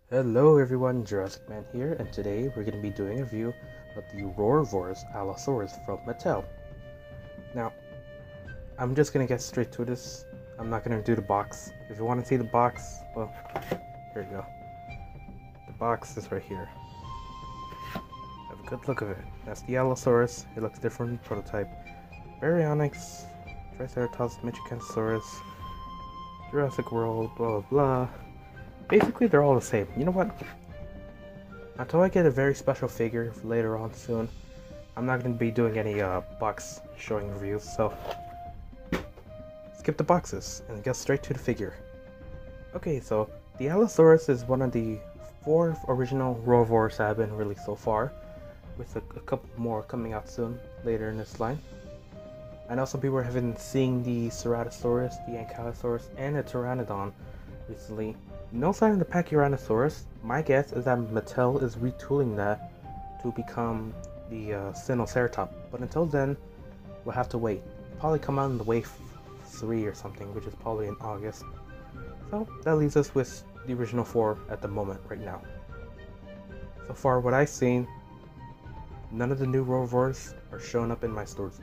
Hello everyone, Jurassic Man here, and today we're going to be doing a review of the Roarivores Allosaurus from Mattel. Now, I'm just going to get straight to this. I'm not going to do the box. If you want to see the box, well, here you go. The box is right here. Have a good look of it. That's the Allosaurus. It looks different from the prototype. Baryonyx, Triceratops, Metricanthrosaurus, Jurassic World, blah blah blah. Basically, they're all the same. You know what? Until I get a very special figure later on soon, I'm not going to be doing any box showing reviews, so skip the boxes and get straight to the figure. Okay, so the Allosaurus is one of the 4 original Roarivores that have been released so far, with a couple more coming out soon later in this line. I know some people have been seeing the Ceratosaurus, the Ankylosaurus, and the Pteranodon recently. No sign of the Pachyrhinosaurus. My guess is that Mattel is retooling that to become the Sinoceratops. But until then, we'll have to wait. It'll probably come out in the wave 3 or something, which is probably in August. So that leaves us with the original 4 at the moment right now. So far, what I've seen, none of the new Roarivores are showing up in my stores.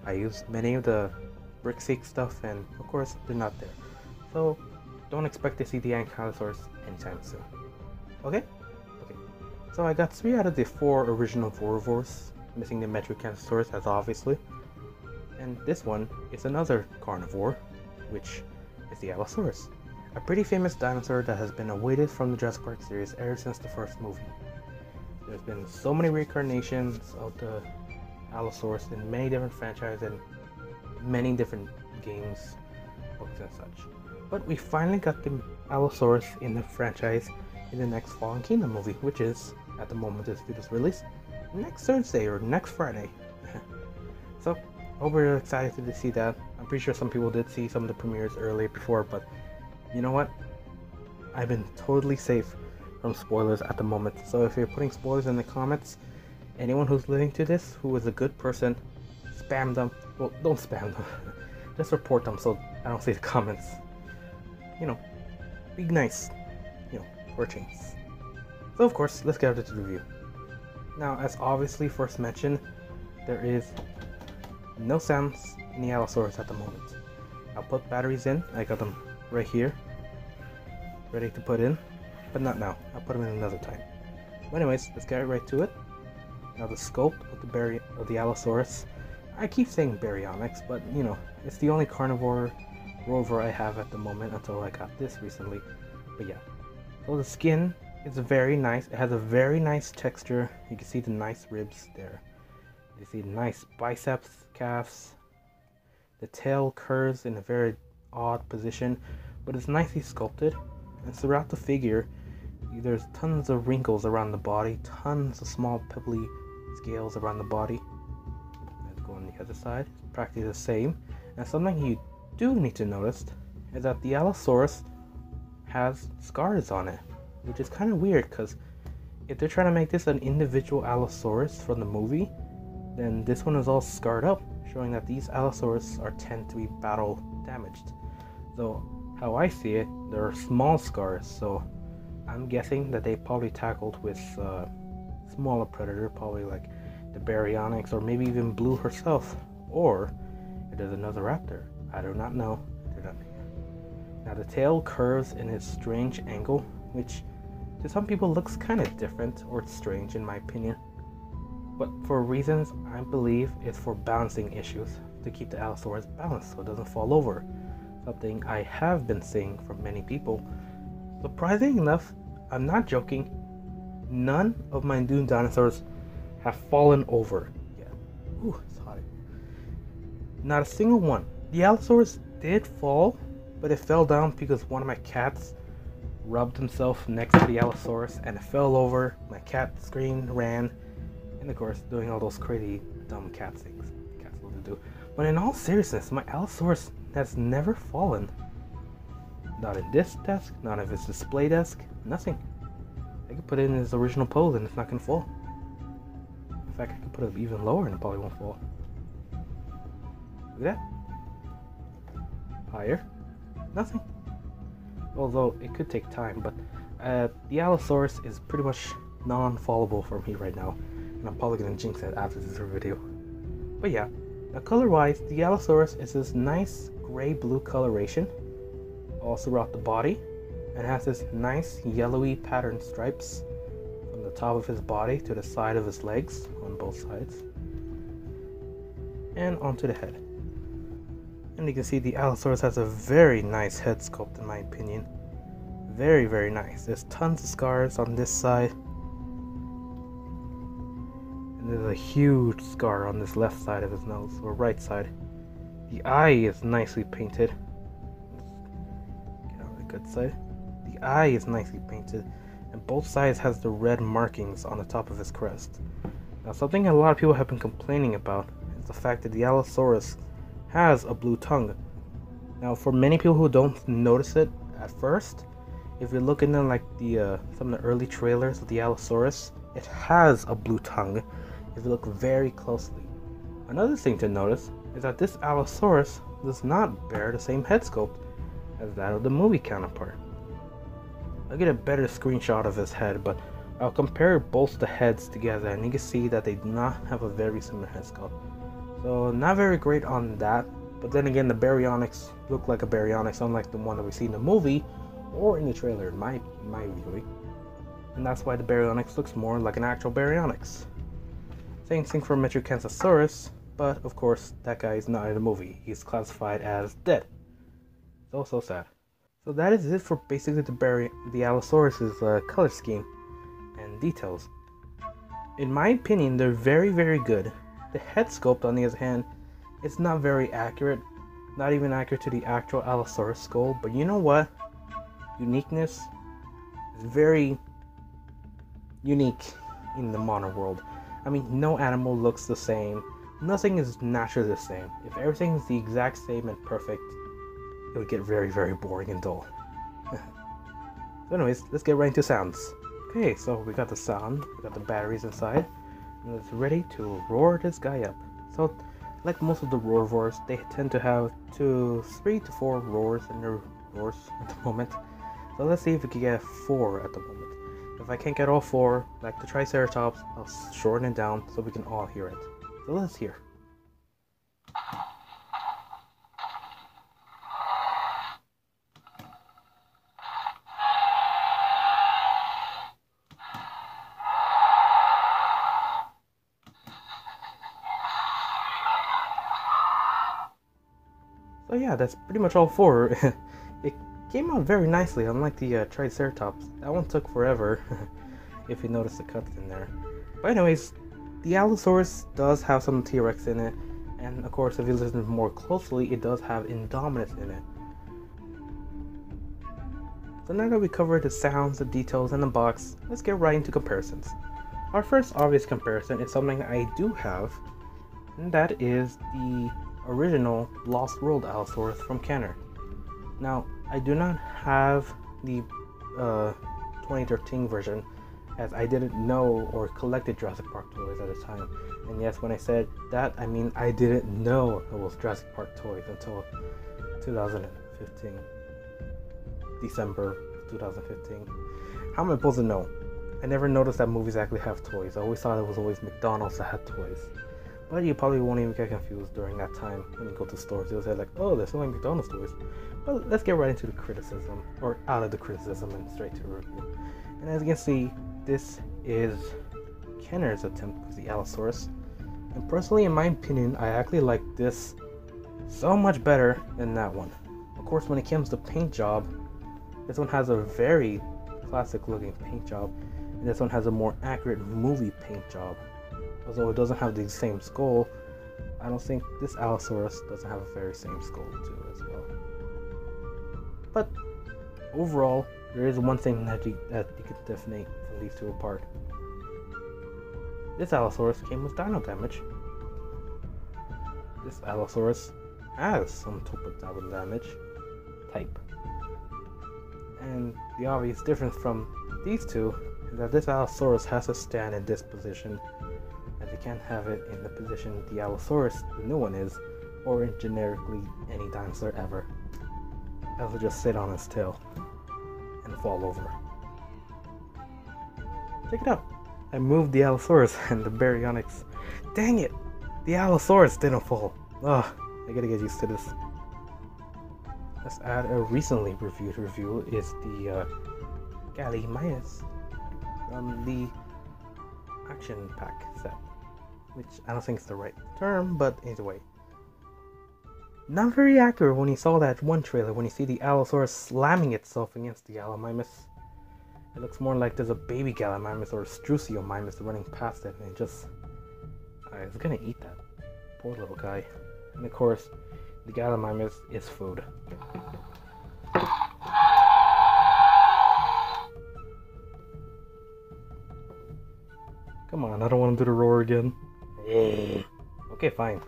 I used many of the Brickseek stuff, and of course, they're not there. So don't expect to see the Ankylosaurus anytime soon. Okay? Okay. So I got 3 out of the 4 original Roarivores, missing the Metricanthrosaurus as obviously. And this one is another carnivore, which is the Allosaurus. A pretty famous dinosaur that has been awaited from the Jurassic Park series ever since the first movie. There's been so many reincarnations of the Allosaurus in many different franchises and many different games, books and such. But we finally got the Allosaurus in the franchise in the next Fallen Kingdom movie, which is, at the moment this video is released, next Thursday or next Friday. So, hope we're excited to see that. I'm pretty sure some people did see some of the premieres earlier before, but you know what? I've been totally safe from spoilers at the moment. So if you're putting spoilers in the comments, anyone who's listening to this who is a good person, spam them. Well, don't spam them. Just report them so I don't see the comments. You know, be nice, you know, for a change. So of course, let's get into the review. Now, as obviously first mentioned, there is no sounds in the Allosaurus at the moment. I'll put batteries in. I got them right here, ready to put in, but not now. I'll put them in another time. But anyways, let's get right to it. Now the sculpt of the Allosaurus. I keep saying Baryonyx, but you know, it's the only carnivore Rover I have at the moment until I got this recently. But yeah, so the skin is very nice. It has a very nice texture. You can see the nice ribs there. You see the nice biceps, calves. The tail curves in a very odd position, but it's nicely sculpted. And throughout the figure, there's tons of wrinkles around the body, tons of small pebbly scales around the body. Let's go on the other side. It's practically the same. And something you do need to notice is that the Allosaurus has scars on it, which is kind of weird because if they're trying to make this an individual Allosaurus from the movie, then this one is all scarred up, showing that these Allosaurus tend to be battle damaged. So how I see it, there are small scars, so I'm guessing that they probably tackled with smaller predator, probably like the Baryonyx or maybe even Blue herself, or if there's another raptor. I do not know. Now the tail curves in a strange angle, which to some people looks kind of different or strange in my opinion. But for reasons I believe it's for balancing issues, to keep the Allosaurus balanced so it doesn't fall over. Something I have been seeing from many people. Surprising enough, I'm not joking, none of my new dinosaurs have fallen over yet. Ooh, it's hot. Not a single one. The Allosaurus did fall, but it fell down because one of my cats rubbed himself next to the Allosaurus and it fell over. My cat screamed, ran, and of course doing all those crazy dumb cat things cats love to do. But in all seriousness, my Allosaurus has never fallen. Not in this desk, not in its display desk, nothing. I could put it in its original pose and it's not gonna fall. In fact, I could put it even lower and it probably won't fall. Look at that. Higher, nothing. Although it could take time, but The Allosaurus is pretty much non-fallable for me right now, and I'm probably gonna jinx it after this video. But yeah, now color-wise, the Allosaurus is this nice gray-blue coloration all throughout the body, and has this nice yellowy pattern stripes from the top of his body to the side of his legs on both sides, and onto the head. And you can see the Allosaurus has a very nice head sculpt in my opinion. Very, very nice. There's tons of scars on this side. And there's a huge scar on this left side of his nose, or right side. The eye is nicely painted. Get on the good side. The eye is nicely painted, and both sides has the red markings on the top of his crest. Now, something a lot of people have been complaining about is the fact that the Allosaurus has a blue tongue. Now, for many people who don't notice it at first, if you're looking at like some of the early trailers of the Allosaurus, it has a blue tongue if you look very closely. Another thing to notice is that this Allosaurus does not bear the same head sculpt as that of the movie counterpart. I'll get a better screenshot of his head, but I'll compare both the heads together and you can see that they do not have a very similar head sculpt. So not very great on that, but then again the baryonyx look like a baryonyx, unlike the one that we see in the movie or in the trailer, in my viewing. And that's why the baryonyx looks more like an actual baryonyx. Same thing for Metricanthrosaurus, but of course that guy is not in the movie. He's classified as dead. So sad. So that is it for basically the Allosaurus's color scheme and details. In my opinion, they're very, very good. The head sculpt, on the other hand, is not very accurate. Not even accurate to the actual Allosaurus skull, but you know what? Uniqueness is very unique in the modern world. I mean, no animal looks the same. Nothing is naturally the same. If everything is the exact same and perfect, it would get very, very boring and dull. So anyways, let's get right into sounds. Okay, so we got the sound, we got the batteries inside, and it's ready to roar this guy up. So, like most of the Roarivores, they tend to have 3 to 4 roars in their roars at the moment. So let's see if we can get 4 at the moment. If I can't get all 4, like the Triceratops, I'll shorten it down so we can all hear it. So let's hear. So yeah, that's pretty much all 4. It came out very nicely, unlike the Triceratops. That one took forever, if you notice the cuts in there. But anyways, the Allosaurus does have some T-Rex in it, and of course if you listen more closely, it does have Indominus in it. So now that we covered the sounds, the details, and the box, let's get right into comparisons. Our first obvious comparison is something I do have, and that is the original Lost World Allosaurus from Kenner. Now, I do not have the 2013 version, as I didn't know or collected Jurassic Park toys at the time. And yes, when I said that, I mean I didn't know it was Jurassic Park toys until 2015. December 2015. How am I supposed to know? I never noticed that movies actually have toys. I always thought it was always McDonald's that had toys. But you probably won't even get confused during that time when you go to stores. You'll say like, oh, they're selling McDonald's toys. But let's get right into the criticism, or out of the criticism and straight to the review. And as you can see, this is Kenner's attempt with the Allosaurus. And personally, in my opinion, I actually like this so much better than that one. Of course, when it comes to paint job, this one has a very classic looking paint job, and this one has a more accurate movie paint job. Although it doesn't have the same skull, I don't think this Allosaurus doesn't have a very same skull too as well. But overall, there is one thing that you can definitely from these two apart. This Allosaurus came with dino damage. This Allosaurus has some type of dino damage type. And the obvious difference from these two is that this Allosaurus has to stand in this position, as you can't have it in the position the Allosaurus, the new one, is, or in generically any dinosaur ever. It will just sit on its tail and fall over. check it out. I moved the Allosaurus and the Baryonyx. Dang it! The Allosaurus didn't fall. Ugh, I gotta get used to this. Let's add a recently reviewed review is the Gallimimus from the Action Pack set, which I don't think is the right term, but either way. Not very accurate when you saw that one trailer, when you see the Allosaurus slamming itself against the Gallimimus. It looks more like there's a baby Gallimimus or a Struciomimus running past it, and it just... it's gonna eat that. Poor little guy. And of course, the Gallimimus is food. Come on, I don't want to do the roar again. Okay, fine.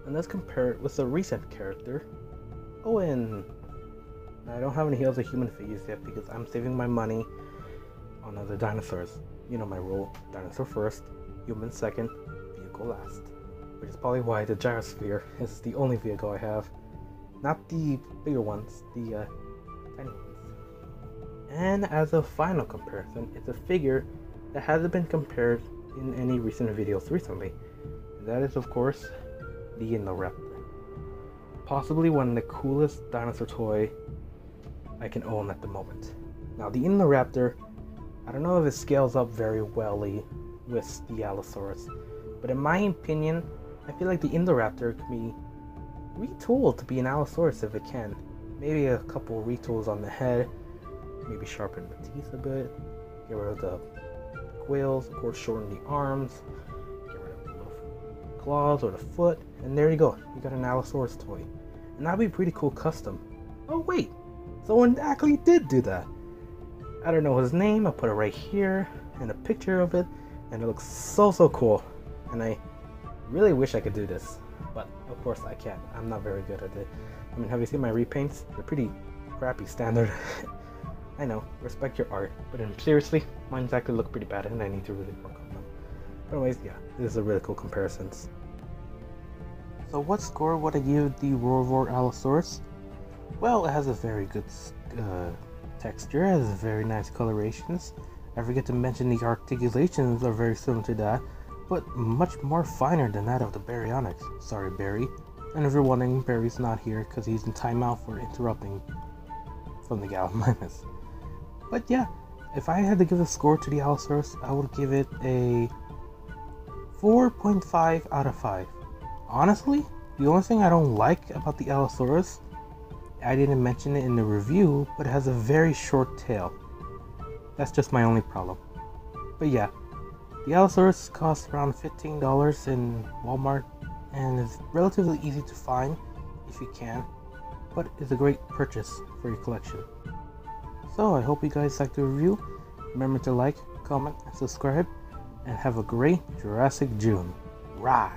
And let's compare it with a recent character, Owen. I don't have any Heals of Human figures yet because I'm saving my money on other dinosaurs. You know my rule, dinosaur first, human second, vehicle last. Which is probably why the gyrosphere is the only vehicle I have. Not the bigger ones, the tiny ones. And as a final comparison, it's a figure that hasn't been compared in any recent videos recently. And that is, of course, the Indoraptor. Possibly one of the coolest dinosaur toy I can own at the moment. Now, the Indoraptor, I don't know if it scales up very well with the Allosaurus, but in my opinion, I feel like the Indoraptor can be retooled to be an Allosaurus if it can. Maybe a couple retools on the head, maybe sharpen the teeth a bit, get rid of the quills, of course shorten the arms, get rid of the little claws or the foot, and there you go, you got an Allosaurus toy. And that'd be pretty cool custom. Oh wait, someone actually did do that. I don't know his name, I'll put it right here, and a picture of it, and it looks so cool. And I really wish I could do this, but of course I can't. I'm not very good at it. I mean, have you seen my repaints? They're pretty crappy standard. I know, respect your art, but seriously, mine actually look pretty bad and I need to really work on them. But anyways, yeah, this is a really cool comparisons. So what score would I give the Roarivore Allosaurus? Well, it has a very good texture, it has very nice colorations. I forget to mention the articulations are very similar to that, but much more finer than that of the Baryonyx. Sorry, Barry. And if you're wondering, Barry's not here because he's in timeout for interrupting from the Gallimimus. But yeah, if I had to give a score to the Allosaurus, I would give it a 4.5 out of 5. Honestly, the only thing I don't like about the Allosaurus, I didn't mention it in the review, but it has a very short tail. That's just my only problem. But yeah, the Allosaurus costs around $15 in Walmart and is relatively easy to find if you can, but it's a great purchase for your collection. So I hope you guys liked the review. Remember to like, comment, and subscribe, and have a great Jurassic June. Rah!